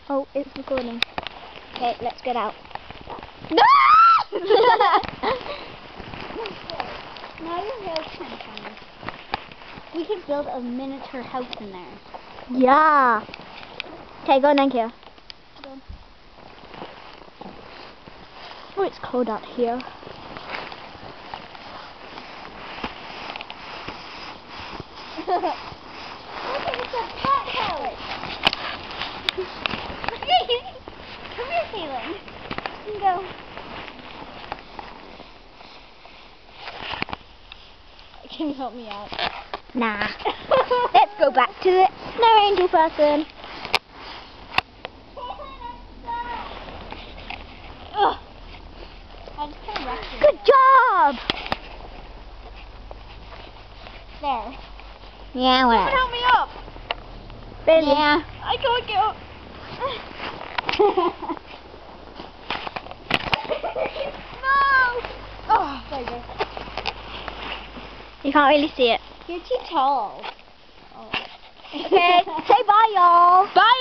Oh, it's recording. Okay, let's get out. No! Now your hair's kind of funny. We could build a miniature house in there. Yeah. Okay, go on then, Kia. Oh, it's cold out here. Look, it's a pet house. Come here, Kaylin. You can go. Can you help me out? Nah. Let's go back to the snow angel person. Ugh. Good job. There. Yeah, Someone whatever. help me up. Really? Yeah. I can't get up. No! Oh, there you go. You can't really see it. You're too tall. Okay, say bye, y'all. Bye.